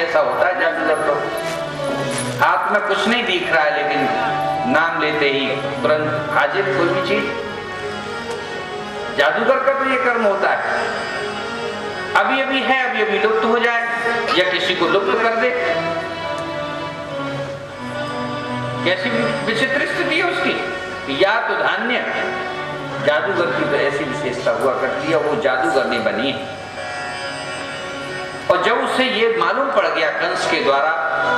ऐसा होता है जादूगर तो। हाथ में कुछ नहीं दिख रहा है लेकिन नाम लेते ही तुरंत हाजिर कोई भी चीज। जादूगर का तो ये कर्म होता है, अभी अभी है, अभी अभी लुप्त हो जाए या किसी को लुप्त कर दे। कैसी विचित्र स्थिति है उसकी। या तो धान्य, जादूगर की तो ऐसी विशेषता हुआ करती है, वो जादूगर नहीं बनी है। और जब उसे ये मालूम पड़ गया कंस के द्वारा,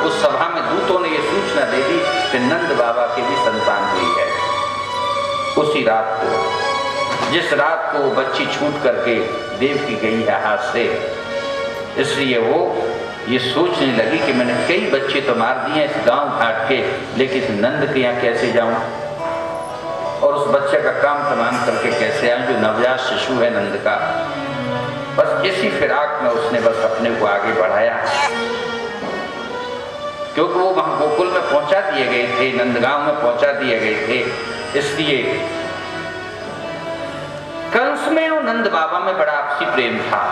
उस सभा में दूतों ने ये सूचना दे दी कि नंद बाबा की भी संतान हुई है। उसी रात को, जिस रात को वो बच्ची छूट करके देव की गई है हाथ से, इसलिए वो ये सोचने लगी कि मैंने कई बच्चे तो मार दिए इस गांव घाट के, लेकिन नंद के यहाँ कैसे जाऊं और उस बच्चे का काम तमाम करके कैसे आऊं जो नवजात शिशु है नंद का। बस इसी फिराक में उसने बस अपने को आगे बढ़ाया, क्योंकि वो वहां गोकुल में पहुंचा दिए गए थे, नंदगांव में पहुंचा दिए गए थे। इसलिए कंस में और नंद बाबा में बड़ा आपसी प्रेम था।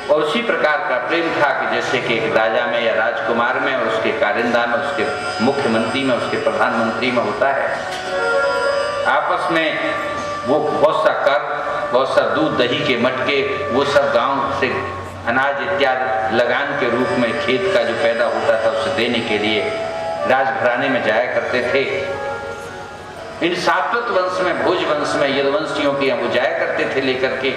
और उसी प्रकार का प्रेम था कि जैसे कि एक राजा में या राजकुमार में और उसके कारिंदा में, उसके मुख्यमंत्री में, उसके प्रधानमंत्री में होता है। आपस में वो बहुत सा कर, बहुत सा दूध दही के मटके, वो सब गांव से अनाज इत्यादि लगान के रूप में खेत का जो पैदा होता था उसे देने के लिए राजघराने में जाया करते थे। इन सात्वत वंश में, भोज वंश में, यदुवंशियों के यहाँ वो जाया करते थे लेकर के।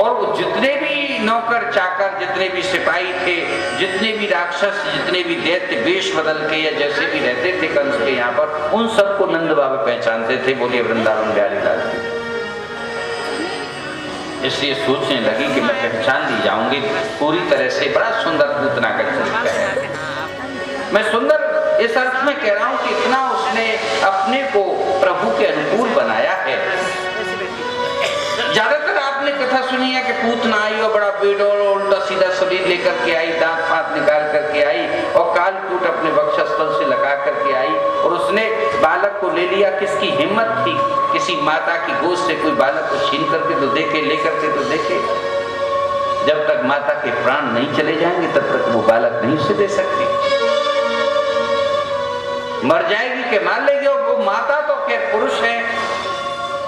और वो जितने भी नौकर चाकर, जितने भी सिपाही थे, जितने भी राक्षस, जितने भी दैत्य वेश बदल के या जैसे भी रहते थे कंस के यहाँ पर, उन सबको नंद बाबा पहचानते थे। बोलिए वृंदावन बिहारी लाल की। इसलिए सोचने लगी कि मैं पहचान ली जाऊंगी पूरी तरह से। बड़ा सुंदर पूतना का चरित्र है। मैं सुंदर इस अर्थ में कह रहा हूं कि इतना उसने अपने को प्रभु के अनुकूल बनाया है। ज्यादातर आपने कथा सुनी है कि पूतना आई और बड़ा बेडोल उल्टा सीधा शरीर लेकर के आई, दांत फांत निकाल करके आई और कालकूट अपने वक्षस्थल से लगा करके आई और उसने बालक को ले लिया। किसकी हिम्मत थी किसी माता की गोद से कोई बालक को छीन करके तो देखे, लेकर के तो देखे। जब तक माता के प्राण नहीं चले जाएंगे तब तक वो बालक नहीं उसे दे सकती। मर जाएगी कि मार लेगी। और वो माता तो खैर पुरुष है,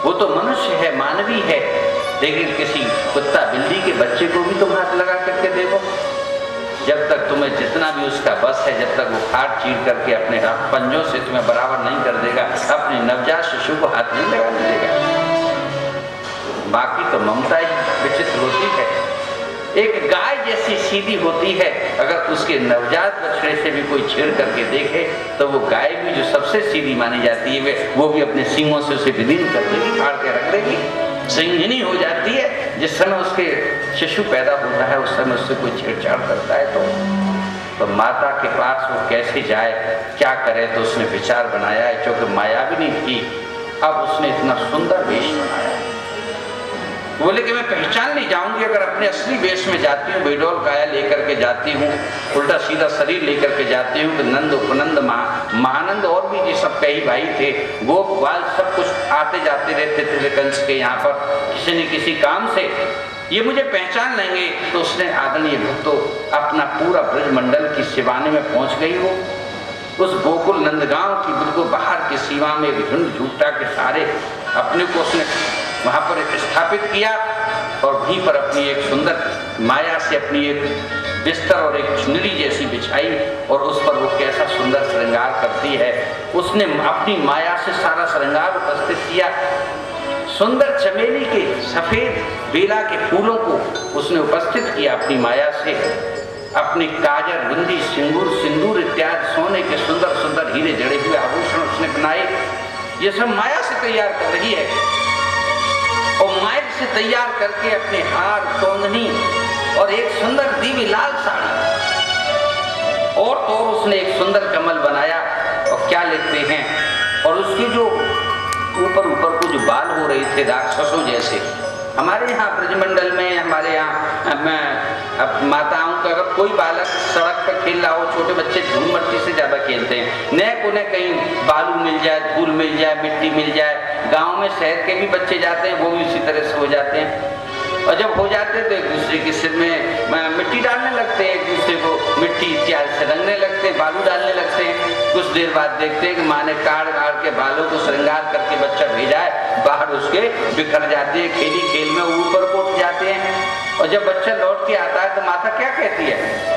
वो तो मनुष्य है, मानवी है, लेकिन किसी कुत्ता बिल्ली के बच्चे को भी तुम हाथ लगा करके देखो। जब तक तुम्हें जितना भी उसका बस है, जब तक वो फाड़ चीर करके अपने पंजों से तुम्हें बराबर नहीं कर देगा, अपने नवजात शिशु को हाथ नहीं लगाने देगा। बाकी तो ममता ही विचित्र होती है। एक गाय जैसी सीधी होती है, अगर उसके नवजात बछड़े से भी कोई छेड़ करके देखे तो वो गाय भी जो सबसे सीधी मानी जाती है वो भी अपने सींगों से उसे विलीन कर देगी, फाड़ के रख देगी, सिंहिनी हो जाती है। जिस समय उसके शिशु पैदा होता है उस समय उससे कोई छेड़छाड़ करता है तो माता के पास वो कैसे जाए, क्या करे। तो उसने विचार बनाया है, क्योंकि मायाविनी थी, अब उसने इतना सुंदर वेश बनाया। बोले कि मैं पहचान नहीं जाऊंगी अगर अपने असली वेश में जाती हूँ, बेडोल काया लेकर के जाती हूँ, उल्टा सीधा शरीर लेकर के जाती हूँ। तो नंद, उपनंद, महानंद और भी ये सब कई भाई थे, गोप ग्वाल सब कुछ आते जाते रहते थे कंस के यहाँ पर किसी न किसी काम से, ये मुझे पहचान लेंगे। तो उसने आदरणीय भक्तों अपना पूरा ब्रजमंडल की सिवाने में पहुंच गई। वो उस गोकुल नंदगांव की बिल्कुल बाहर की सीमा में झुंड झूठा के सारे अपने को उसने वहां पर स्थापित किया और वहीं पर अपनी एक सुंदर माया से अपनी एक बिस्तर और एक चुनरी जैसी बिछाई और उस पर वो कैसा सुंदर श्रृंगार करती है। उसने अपनी माया से सारा श्रृंगार उपस्थित किया। सुंदर चमेली के सफेद बेला के फूलों को उसने उपस्थित किया अपनी माया से। अपने काजर, बिंदी, सिंदूर, सिंदूर इत्यादि सोने के सुंदर सुंदर हीरे जड़े हुए आभूषण उसने बनाए। ये सब माया से तैयार कर रही है और माया से तैयार करके अपने हार, तोंदनी और एक सुंदर दीवी लाल साड़ी और तो उसने एक सुंदर कमल बनाया। और क्या लिखते हैं, और उसके जो ऊपर को जो बाल हो रहे थे राक्षसों जैसे, हमारे यहाँ ब्रजमंडल में, हमारे यहाँ माताओं का अगर कोई बालक सड़क पर खेल रहा हो, छोटे बच्चे धूल मट्टी से ज्यादा खेलते हैं, न उन्हें कहीं बालू मिल जाए, धूल मिल जाए, मिट्टी मिल जाए। गांव में शहर के भी बच्चे जाते हैं, वो भी उसी तरह से हो जाते हैं। और जब हो जाते हैं तो एक दूसरे के सिर में मिट्टी डालने लगते हैं, एक दूसरे को मिट्टी इत्यादि से रंगने लगते हैं, बालू डालने लगते हैं। कुछ देर बाद देखते हैं कि माँ ने काट के बालों को श्रृंगार करके बच्चा भेजा है, बाहर उसके बिखर जाते हैं, खेली खेल में ऊपर को उठ जाते हैं। और जब बच्चा लौट के आता है तो माता क्या कहती है,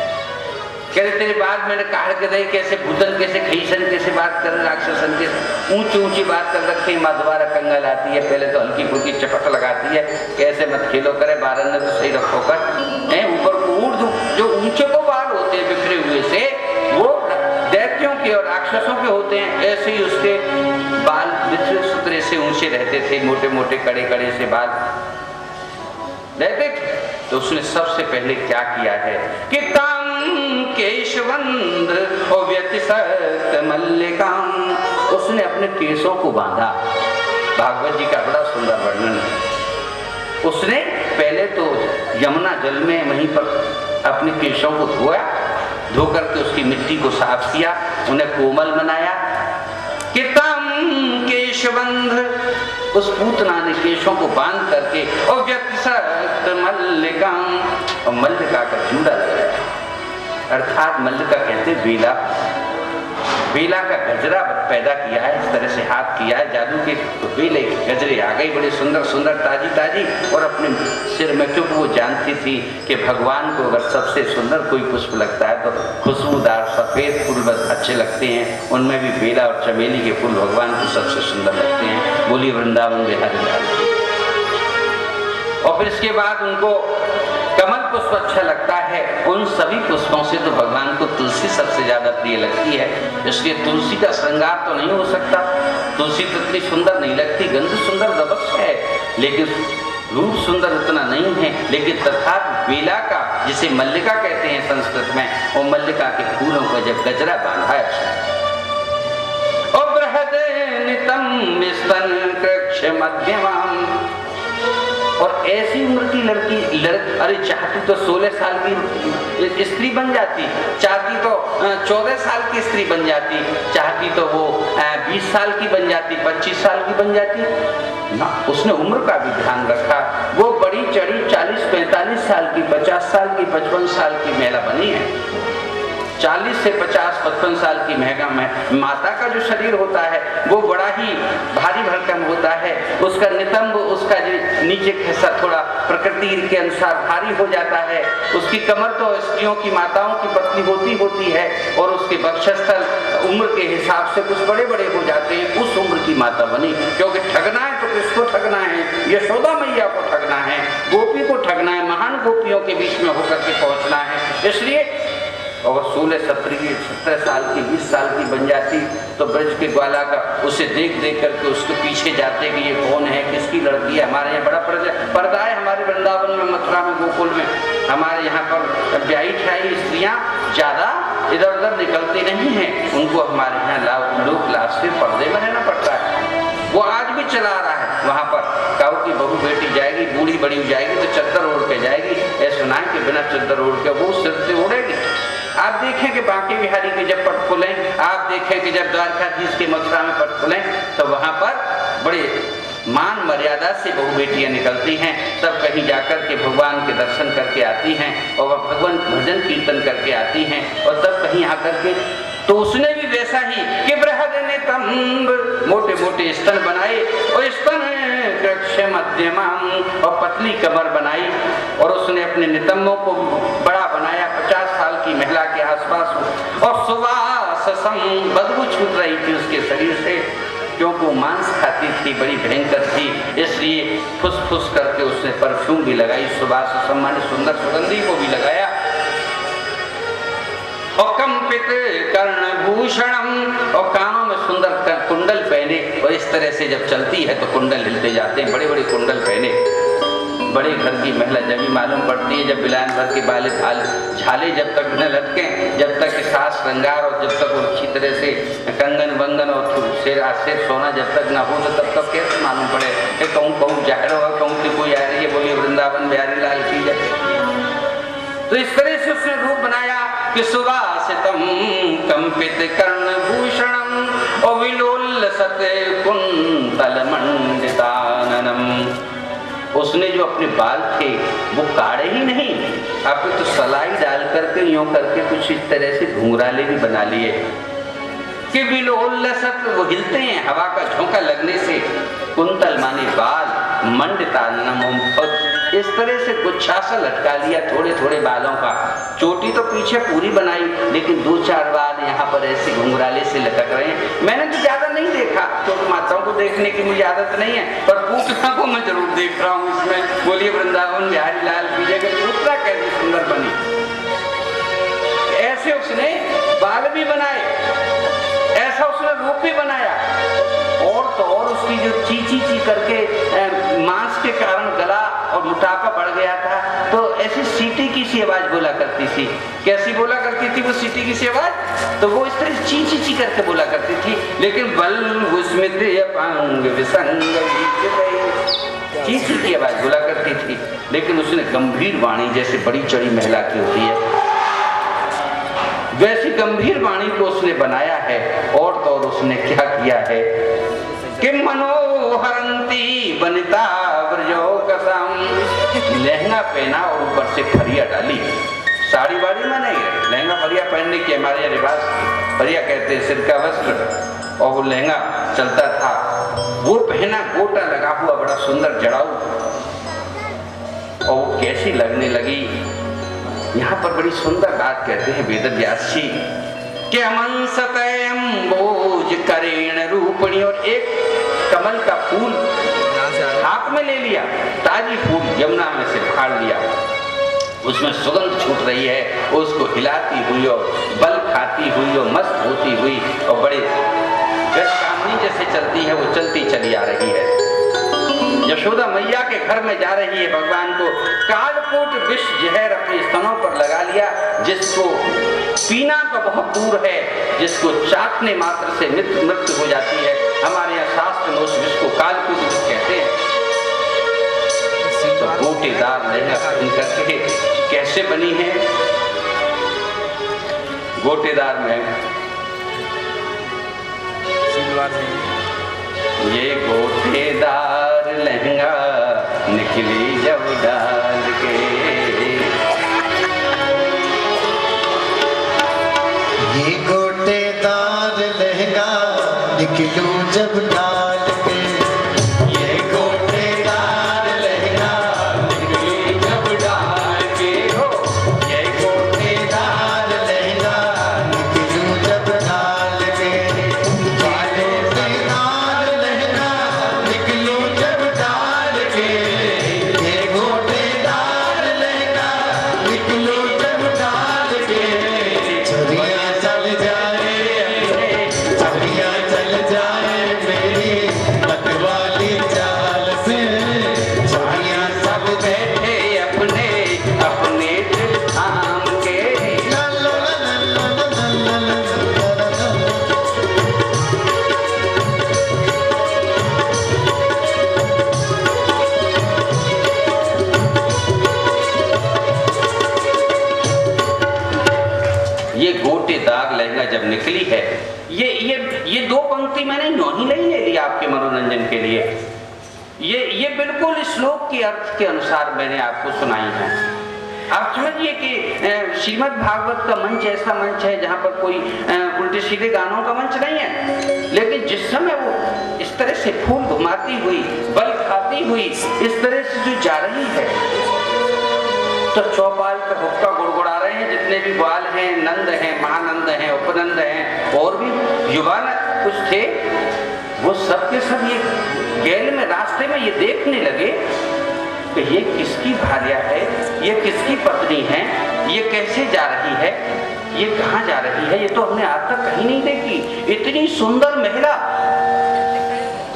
कह रहे तेरे बात मैंने काट के दे, कैसे भूतन कैसे खईसन कैसे बात कर, राक्षसन के ऊंची ऊंची बात कर रखी। माँ दोबारा कंगाल आती है, पहले तो हल्की फुल्की चपट लगाती है, कैसे मत खेलो करे, बारन ने तो सही रखो कर ऊपर को उड़। जो ऊंचे को बाल होते हैं बिखरे हुए से, वो दैत्यों के और राक्षसों के होते हैं, ऐसे ही उसके बाल बिखरे सुतरे से ऊंचे रहते थे, मोटे मोटे कड़े कड़े से बाल रहते थे। तो उसने सबसे पहले क्या किया है कि केशवंद और व्यतिसक्त मल्लिकाम, उसने अपने केशों को बांधा। भागवत जी का बड़ा सुंदर वर्णन है। उसने पहले तो यमुना जल में वहीं पर अपने केशों को धोया, धो करके उसकी मिट्टी को साफ किया, उन्हें कोमल बनाया। कितम केशवंध, उस पूतना ने केशों को बांध करके और व्यतिसक्त मल्लिकाम, और मल्लिका का जूड़ा लगाया, अर्थात मल्लिका कहते बेला, बेला का गजरा पैदा किया है। इस तरह से हाथ किया है, जादू के बेले गजरे आ गई, बड़े सुंदर सुंदर ताजी ताजी, और अपने सिर में, क्योंकि वो जानती थी कि भगवान को अगर सबसे सुंदर कोई पुष्प लगता है तो खुशबूदार सफेद फूल बस अच्छे लगते हैं, उनमें भी बेला और चमेली के फूल भगवान को सबसे सुंदर लगते हैं। बोली वृंदावन बिहारी लाल। और फिर इसके बाद उनको कमल पुष्प अच्छा लगता है। उन सभी पुष्पों से तो भगवान को तुलसी सबसे ज्यादा प्रिय लगती है, इसलिए तुलसी का श्रृंगार तो नहीं हो सकता। तुलसी तो इतनी सुंदर नहीं लगती, गंध सुंदर अवश्य है, लेकिन रूप सुंदर उतना नहीं है। लेकिन तथापि बेला का, जिसे मल्लिका कहते हैं संस्कृत में, वो मल्लिका के फूलों को जब गजरा बांधा है, और बृहद नितम स्तन कृक्ष मध्यमाम, और ऐसी उम्र की लड़की अरे चाहती तो 16 साल की स्त्री बन जाती, चाहती तो 14 साल की स्त्री बन जाती, चाहती तो वो 20 साल की बन जाती, 25 साल की बन जाती ना। उसने उम्र का भी ध्यान रखा। वो बड़ी चढ़ी 40-45 साल की, 50 साल की, 55 साल की महिला बनी है। 40 से 50-55 साल की महंगा में माता का जो शरीर होता है वो बड़ा ही भारी भरकम होता है। उसका नितंब, उसका जो नीचे का हिस्सा थोड़ा प्रकृति के अनुसार भारी हो जाता है। उसकी कमर तो स्त्रियों की, माताओं की पतली होती है, और उसके वक्षस्थल उम्र के हिसाब से कुछ बड़े बड़े हो जाते हैं। उस उम्र की माता बनी, क्योंकि ठगना है तो किसको ठगना है? यशोदा मैया को ठगना है, गोपी को ठगना है, महान गोपियों के बीच में होकर के पहुंचना है। इसलिए और 16-17 साल की, 20 साल की बन जाती तो ब्रज के ग्वाला का उसे देख देख करके उसके पीछे जाते कि ये कौन है, किसकी लड़की है। हमारे यहाँ बड़ा पर्दा है, हमारे वृंदावन में, मथुरा में, गोकुल में, हमारे यहाँ पर ब्याही ठाई स्त्रियाँ ज्यादा इधर उधर निकलती नहीं हैं। उनको हमारे यहाँ लोक लाश से पर्दे में रहना पड़ता है। वो आज भी चला आ रहा है। वहाँ पर काऊ की बहू बेटी जाएगी, बूढ़ी बड़ी हो जाएगी तो चद्दर ओढ़ के जाएगी। ऐसा ना है कि बिना चद्दर ओढ़ के वो सिर से ओढ़ेगी। आप देखें कि बांके बिहारी के जब पट खुलें, आप देखें कि जब द्वारकाधीश के मथुरा में पट खुलें, तो वहाँ पर बड़े मान मर्यादा से बहु बेटियां निकलती हैं। तब कहीं जाकर के भगवान के दर्शन करके आती हैं और भगवान भजन कीर्तन करके आती हैं, और तब कहीं आकर के तो उसने भी वैसा ही कि बृहद नितंब, मोटे मोटे स्तन बनाए, और स्तन कृक्ष मध्यमाम, और पतली कमर बनाई, और उसने अपने नितंबों को बड़ा बनाया 50 साल की महिला के आसपास। और सुवास बदबू छूट रही थी उसके शरीर से, क्योंकि वो मांस खाती थी, बड़ी भयंकर थी, इसलिए फुस फुस करके उसने परफ्यूम भी लगाई, सुवास सम्मान सुंदर सुगंधी को भी लगाया। और कंपित कर्णभूषणम, और कानों में सुंदर कुंडल पहने, और इस तरह से जब चलती है तो कुंडल हिलते जाते हैं, बड़े बड़े कुंडल पहने। बड़े घर की महिला जब भी मालूम पड़ती है, जब बिलान भर के बाले झाले जब तक न लटके, जब तक सास श्रृंगार और जब तक अच्छी तरह से कंगन वंगन और शेर सोना जब तक ना हो, तो तब तक कैसे मालूम पड़े कि कहूँ जाहिर हो, कहूँ कि कोई आ रही है। बोलिए वृंदावन बिहारी लाल की जय। तो इस तरह से उसने रूप बनाया कि सुवासितम कंपित कर्णभूषणम और विलोल सत कुंतल मंडिताननम। उसने जो अपने बाल थे वो काढ़े ही नहीं, अब तो सलाई डाल करके यूं करके कुछ इस तरह से घुंघराले भी बना लिए कि बिलोल्लसत वो हिलते हैं हवा का झोंका लगने से। कुंतल माने बाल, मंडता नमोम, और इस तरह से गुच्छा सा लटका लिया थोड़े थोड़े बालों का। चोटी तो पीछे पूरी बनाई, लेकिन 2-4 बाल यहाँ पर ऐसे घुंघराले से लटक रहे हैं। मैंने तो ज्यादा नहीं देखा, तो माताओं को देखने की मुझे आदत नहीं है, पर पूतना को मैं जरूर देख रहा हूँ इसमें। बोलिए वृंदावन बिहारी लाल की जगह पूतना कैसी सुंदर बनी। ऐसे उसने बाल भी बनाए, ऐसा उसने रूप भी बनाया। और तो और उसकी जो ची करके मांस के कारण गला और मोटापा बढ़ गया था, तो ऐसी सीटी की सी आवाज बोला करती थी। कैसी बोला करती थी वो सीटी की सी आवाज? तो वो इस तरह ची करके बोला करती थी, लेकिन बल उसमें ची की आवाज बोला करती थी। लेकिन उसने गंभीर वाणी, जैसे बड़ी चढ़ी महिला की होती है, वैसी गंभीर वाणी को उसने बनाया है। और तो और उसने क्या किया है कि मनोहरंती वनिता व्रजो कसम, लहंगा पहना और ऊपर से फरिया डाली। साड़ी वाड़ी में नहीं है, लहंगा फरिया पहनने की हमारे यहाँ रिवाज, फरिया कहते हैं सिर का वस्त्र, और वो लहंगा चलता था, वो पहना, गोटा लगा हुआ, बड़ा सुंदर जड़ाऊ। और वो कैसी लगने लगी, यहाँ पर बड़ी सुंदर बात कहते हैं वेद व्यास जी कि अमंसतयंबोज करेण रूपणी, और एक कमल का फूल हाथ में ले लिया, ताजी फूल यमुना में से फाड़ लिया, उसमें सुगंध छूट रही है, उसको हिलाती हुई और बल खाती हुई और मस्त होती हुई और बड़े गजकामनी जैसे चलती है, वो चलती चली आ रही है। यशोदा मैया के घर में जा रही है, भगवान को कालकूट विष जहर अपने स्तनों पर लगा लिया, जिसको पीना तो बहुत दूर है, जिसको चाटने मात्र से मृत्यु हो जाती है। हमारे यहाँ शास्त्र में उस विष को कालकूट विष कहते हैं। तो गोटेदार लहंगा पहन करके कैसे बनी है? गोटेदार में ये गोटेदार लहंगा निकली जब डाल के, ये गोटेदार लहंगा निकलूं जब डाल के, ये गोटेदार लहंगा निकली जब डाल के, हो ये गोटेदार लहंगा निकलूं जब डाल के, गोटेदार लहंगा निकलूं जब डाल के, ये गोटेदार लहंगा निकलूं जब डाल के, छुरियां चल जाए छुरियां चल जाए मेरी मतवाली चाल से, छुरियां सब बैठे अपने अपने दिल थाम के। ला ला ला ला ला ला ला ला। ये गोटेदार लहंगा जब निकली है, ये 2 पंक्ति मैंने यूं ही नहीं ले लिया आपके मनोरंजन के लिए, ये बिल्कुल श्लोक के अर्थ के अनुसार मैंने आपको सुनाई है। आप समझिए कि श्रीमद् भागवत का मंच ऐसा मंच है जहाँ पर कोई उल्टे सीधे गानों का मंच नहीं है, लेकिन जिस समय वो इस तरह से फूल घुमाती हुई, बल खाती हुई इस तरह से जो जा रही है, तो चौपाल पर हुक्का गुड़गुड़ा रहे हैं जितने भी ग्वाल हैं, नंद हैं, महानंद हैं, उपनंद हैं, और भी युवान कुछ थे, वो सब के सब ये गैल में रास्ते में ये देखने लगे कि ये किसकी भार्या है, ये किसकी पत्नी है, ये कैसे जा रही है, ये कहाँ जा रही है, ये तो हमने आज तक कहीं नहीं देखी। इतनी सुंदर महिला,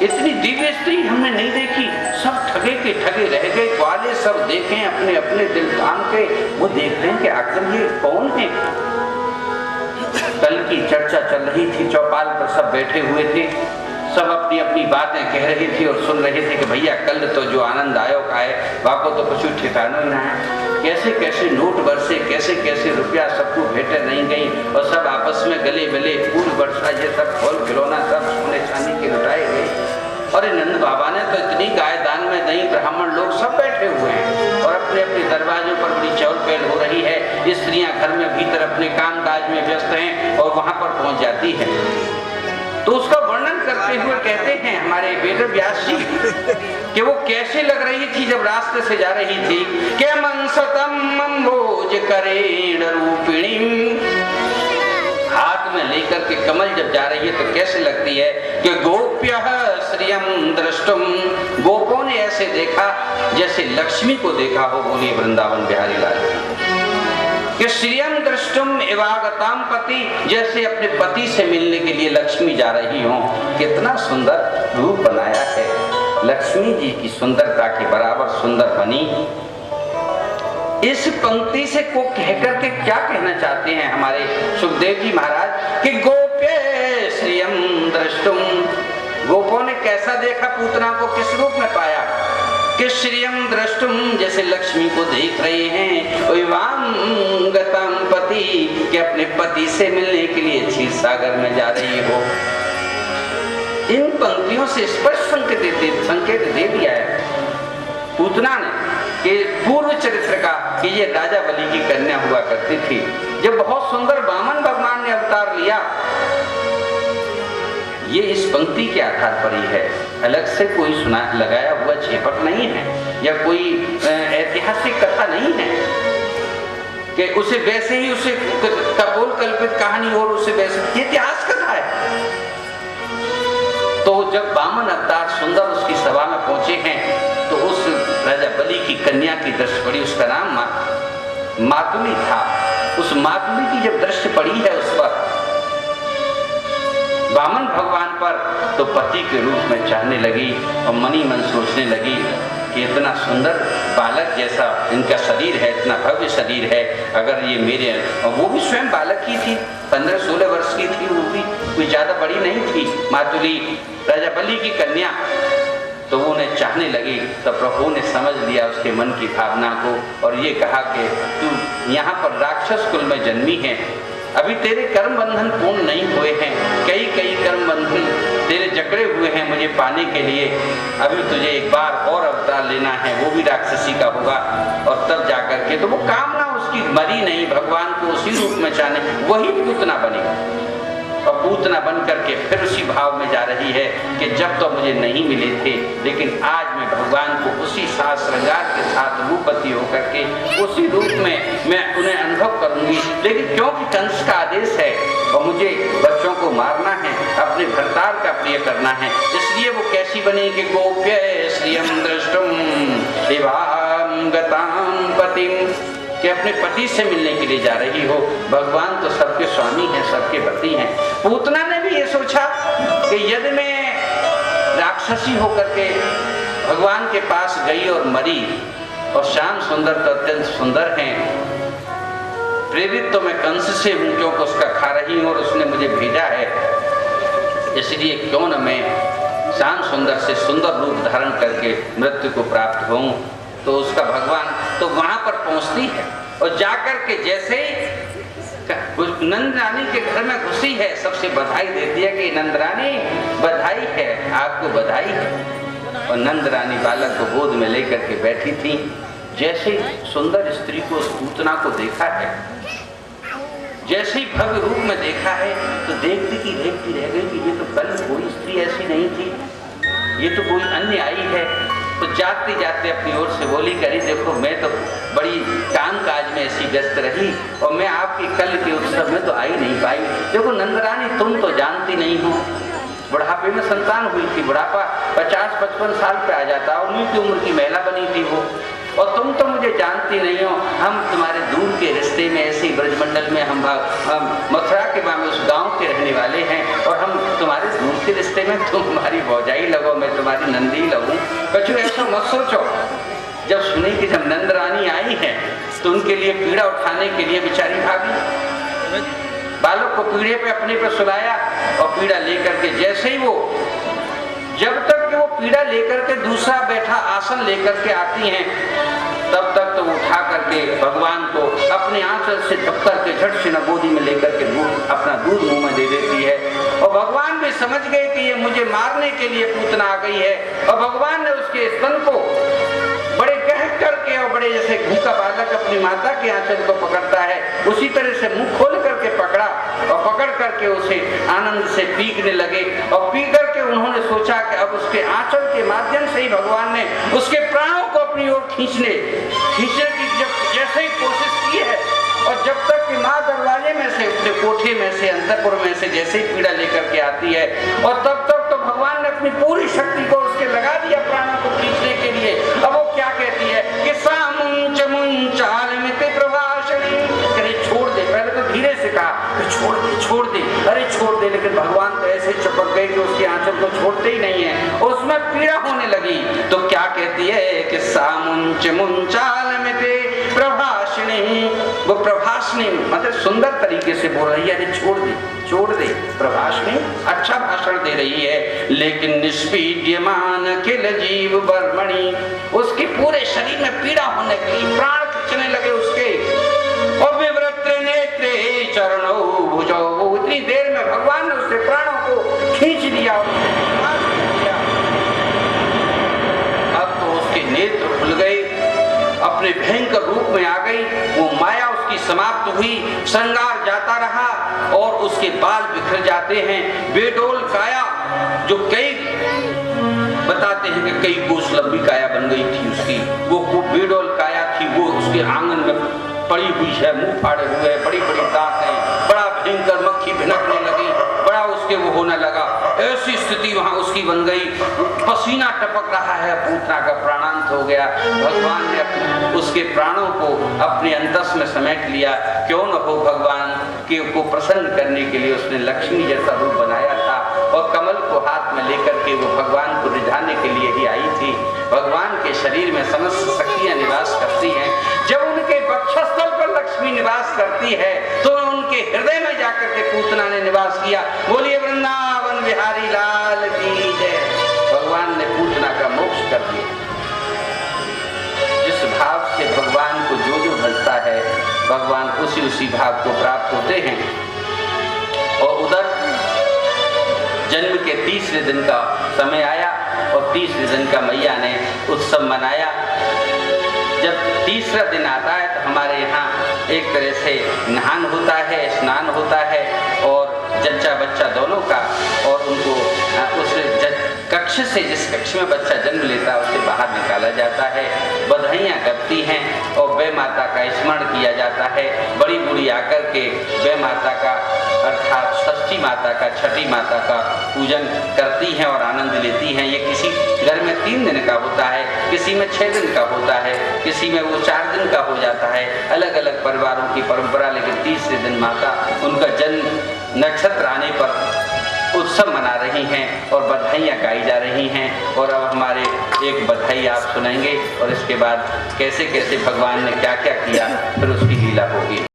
इतनी दिव्य स्त्री हमने नहीं देखी। सब ठगे के ठगे रह गए, ग्वाले सब देखें अपने अपने दिल थाम के, वो देख रहे हैं कि आखिर ये कौन है। कल की चर्चा चल रही थी, चौपाल पर सब बैठे हुए थे, सब अपनी अपनी बातें कह रही थी और सुन रहे थे कि भैया कल तो जो आनंद आयो का है, वाको तो कुछ ठिकाना ही ना है। कैसे कैसे नोट बरसे, कैसे कैसे रुपया सबको भेटे नहीं गई, और सब आपस में गले मिले, फूल वर्षा, ये सब फल खिलौना सब सोने चांदी के लुटाए गए। अरे नंद बाबा ने तो इतनी गाय दान में दी, ब्राह्मण लोग सब बैठे हुए हैं और अपने अपने दरवाजों पर बड़ी चहल पहल हो रही है। स्त्रियां घर में भीतर अपने काम काज में व्यस्त हैं और वहां पर पहुंच जाती है। तो उसका वर्णन करते हुए कहते हैं हमारे वेद व्यास जी कि वो कैसे लग रही थी जब रास्ते से जा रही थी। के मंसतम अम्बोज करेण रूपिणी, हाथ में लेकर के कमल जब जा रही है तो कैसे लगती है कि गोप्य श्रियम दृष्टुम, गोपों ने ऐसे देखा जैसे लक्ष्मी को देखा हो। बोलिए वृंदावन बिहारी लाल कि श्रियम दृष्टुम एवागताम पति, जैसे अपने पति से मिलने के लिए लक्ष्मी जा रही हो। कितना सुंदर रूप बनाया है, लक्ष्मी जी की सुंदरता के बराबर सुंदर बनी। इस पंक्ति से को कहकर के क्या कहना चाहते हैं हमारे सुखदेव जी महाराज कि गोप्य श्रियम दृष्टुम, गोपों ने कैसा देखा पूतना को, किस रूप में पाया कि श्रियम दृष्टुम, जैसे लक्ष्मी को देख रहे हैं। गतम पति, कि अपने पति से मिलने के लिए क्षीर सागर में जा रही हो। इन पंक्तियों से स्पष्ट संकेत दे दिया है पूतना ने कि पूर्व चरित्र का कि ये राजा बलि की कन्या हुआ करती थी। जब बहुत सुंदर वामन भगवान ने अवतार लिया, ये इस पंक्ति के आधार पर ही है, अलग से कोई सुना लगाया हुआ झेपट नहीं है या कोई ऐतिहासिक कथा नहीं है कि उसे वैसे ही उसे कपोल कल्पित कहानी और उसे वैसे, इतिहास कथा है। तो जब वामन अवतार सुंदर उसकी सभा में पहुंचे हैं तो उस राजा बलि की कन्या की दृष्टि पड़ी, उसका नाम मातुली था। उस मातुली की जब दृष्टि पड़ी है उस पर वामन भगवान पर, तो पति के रूप में चाहने लगी और मनी मन सोचने लगी कि इतना सुंदर बालक जैसा इनका शरीर है, इतना भव्य शरीर है, अगर ये मेरे, और वो भी स्वयं बालक ही थी, 15-16 वर्ष की थी, वो भी कोई ज्यादा बड़ी नहीं थी मातुली, राजा बलि की कन्या। तो वो उन्हें चाहने लगी, तो प्रभु ने समझ लिया उसके मन की भावना को और ये कहा कि तू यहाँ पर राक्षस कुल में जन्मी है, अभी तेरे कर्म बंधन पूर्ण नहीं हुए हैं, कई कर्म बंधन तेरे जकड़े हुए हैं मुझे पाने के लिए, अभी तुझे एक बार और अवतार लेना है, वो भी राक्षसी का होगा, और तब जाकर के, तो वो कामना उसकी मरी नहीं, भगवान को उसी रूप में चाहने, वही पूतना बनी। और पूतना बन करके फिर उसी भाव में जा रही है कि जब तो मुझे नहीं मिले थे, लेकिन आज मैं भगवान को उसी साज श्रृंगार के साथ रूपवती होकर के उसी रूप में मैं उन्हें अनुभव करूंगी। लेकिन क्योंकि कंस का आदेश है और मुझे बच्चों को मारना है, अपने भरतार का प्रिय करना है, इसलिए वो कैसी बनी कि गोप्य श्रियम दृष्टुम एवां गतां पतिम, कि अपने पति से मिलने के लिए जा रही हो। भगवान तो सबके स्वामी हैं, सबके पति हैं। पूतना ने भी ये सोचा कि यदि मैं राक्षसी होकर के भगवान के पास गई और मरी, और श्याम सुंदर तो अत्यंत सुंदर हैं, प्रेरित तो मैं कंस से हूं क्योंकि उसका खा रही हूं और उसने मुझे भेजा है, इसलिए क्यों न मैं श्याम सुंदर से सुंदर रूप धारण करके मृत्यु को प्राप्त होऊं। तो उसका भगवान तो वहां पर पहुंचती है और जाकर के जैसे ही नंद रानी के घर में घुसी है, सबसे बधाई देती है कि नंद रानी बधाई है, आपको बधाई है। और नंद रानी बालक को गोद में लेकर के बैठी थी। जैसे सुंदर स्त्री को उस पूतना को देखा है, जैसे ही भव्य रूप में देखा है, तो देखती रह गई कि ये तो कल कोई स्त्री ऐसी नहीं थी, ये तो कोई अन्य आई है। तो जाते जाते अपनी ओर से बोली, करी देखो मैं तो बड़ी काम काज में ऐसी व्यस्त रही और मैं आपके कल के उत्सव में तो आ ही नहीं पाई। देखो नंदरानी, तुम तो जानती नहीं हो, बुढ़ापे में संतान हुई थी, बुढ़ापा 50-55 साल पे आ जाता और उन्हीं की उम्र की महिला बनी थी वो, और तुम तो मुझे जानती नहीं हो। हम तुम्हारे दूर के रिश्ते में, ऐसे ब्रजमंडल में, हम मथुरा के में उस गांव के रहने वाले हैं और हम तुम्हारे दूर के रिश्ते में, तुम हमारी भौजाई लगो, मैं तुम्हारी नंदी लगूं। कछु ऐसा मत सोचो। जब सुनी कि जब नंद रानी आई है तो उनके लिए पीड़ा उठाने के लिए बेचारी भागी, बालक को पीढ़े पे अपने पे सुलाया और पीड़ा लेकर के जैसे ही वो, जब तक कि वो पीड़ा लेकर के दूसरा बैठा आसन लेकर के आती हैं, तब तक तो उठा करके भगवान को अपने आंचल से धक्कर के झट से गोदी में लेकर के अपना दूध मुंह में दे देती है और भगवान भी समझ गए कि ये मुझे मारने के लिए पूतना आ गई है, और भगवान ने उसके स्तन को बड़े कह करके और बड़े जैसे भूखा बालक अपनी माता के आंचल को पकड़ता है उसी तरह से मुंह खोल करके पकड़ा, और पकड़ करके उसे आनंद से पीकने लगे। और पी करके उन्होंने सोचा कि अब उसके आंचल के माध्यम से ही भगवान ने उसके प्राणों को अपनी ओर खींचने की जब जैसे ही कोशिश की है, और जब तक कि माँ दरवाजे में से अपने कोठे में से अंतपुर में से जैसे ही पीड़ा लेकर के आती है, और तब तक तो भगवान ने अपनी पूरी शक्ति को उसके लगा दिया प्राणों को खींचने के लिए। अब वो क्या कहती है कि सामुंच मुंचालमिति प्रभाषणी, अरे छोड़ दे, पहले तो धीरे से कहा छोड़ दे छोड़ दे, अरे छोड़ दे, लेकिन भगवान तो ऐसे चिपक गए कि उसके आंचल को छोड़ते ही नहीं है, उसमें पीड़ा होने लगी। तो क्या कहती है कि सामुंच मुंचालमिति प्रभाषणी, वो प्रभाषणी मतलब सुंदर तरीके से बोल रही है, अरे छोड़ दे छोड़ दे, प्रभाषणी अच्छा भाषण दे रही है, लेकिन निष्पीड्यमान किल जीव बर्मणि, उसके पूरे शरीर में पीड़ा होने लगी, प्राण खींचने लगे उसके, और विवृत्र नेत्रे चरणों भुजौ, इतनी देर में भगवान ने उसके प्राणों को खींच लिया। अब तो उसके नेत्र खुल गए, अपने भयंकर रूप में आ गई, वो माया उसकी समाप्त हुई, श्रृंगार जाता रहा और उसके बाल बिखर जाते हैं, बेडोल काया जो कई बताते हैं कि कई कोस लंबी काया बन गई थी उसकी, वो बेडोल काया थी, वो उसके आंगन में पड़ी हुई है, मुंह फाड़े हुए है, बड़ी बड़ी दांत है, बड़ा भयंकर मक्खी भिनकने लगी, बड़ा उसके वो होने लगा, ऐसी स्थिति वहां उसकी बन गई, पसीना टपक रहा है, पूतना का प्राणांत हो गया। भगवान ने उसके प्राणों को अपने अंतस में समेट लिया। क्यों न हो, भगवान के को प्रसन्न करने के लिए उसने लक्ष्मी जैसा रूप बनाया था, और कमल को हाथ में लेकर के वो भगवान को रिझाने के लिए ही आई थी। भगवान के शरीर में समस्त शक्तियां निवास करती हैं। जब उनके वक्षस्थल पर लक्ष्मी निवास करती है तो उनके हृदय में जाकर के पूतना ने निवास किया। बोलिए वृंदावन बिहारी लाल की जय। भगवान ने पूतना का मोक्ष कर दिया। जिस भाव से भगवान को जो जो भजता है, भगवान उसी उसी भाव को प्राप्त होते हैं। और उधर जन्म के तीसरे दिन का समय आया और तीसरे दिन का मैया ने उत्सव मनाया। जब तीसरा दिन आता है तो हमारे यहाँ एक तरह से नहान होता है, स्नान होता है, और जच्चा बच्चा दोनों का, और उनको उस कक्ष से, जिस कक्ष में बच्चा जन्म लेता है, उसे बाहर निकाला जाता है। बधाइयाँ करती हैं और वे माता का स्मरण किया जाता है। बड़ी बूढ़ी आकर के वे माता का अर्थात षष्ठी माता का, छठी माता का पूजन करती हैं और आनंद लेती हैं। ये किसी घर में 3 दिन का होता है, किसी में 6 दिन का होता है, किसी में वो 4 दिन का हो जाता है। अलग अलग परिवारों की परंपरा, लेकिन तीसरे दिन माता उनका जन्म नक्षत्र आने पर उत्सव मना रही हैं और बधाइयाँ गाई जा रही हैं। और अब हमारे एक बधाई आप सुनेंगे और इसके बाद कैसे कैसे भगवान ने क्या क्या किया फिर उसकी लीला होगी।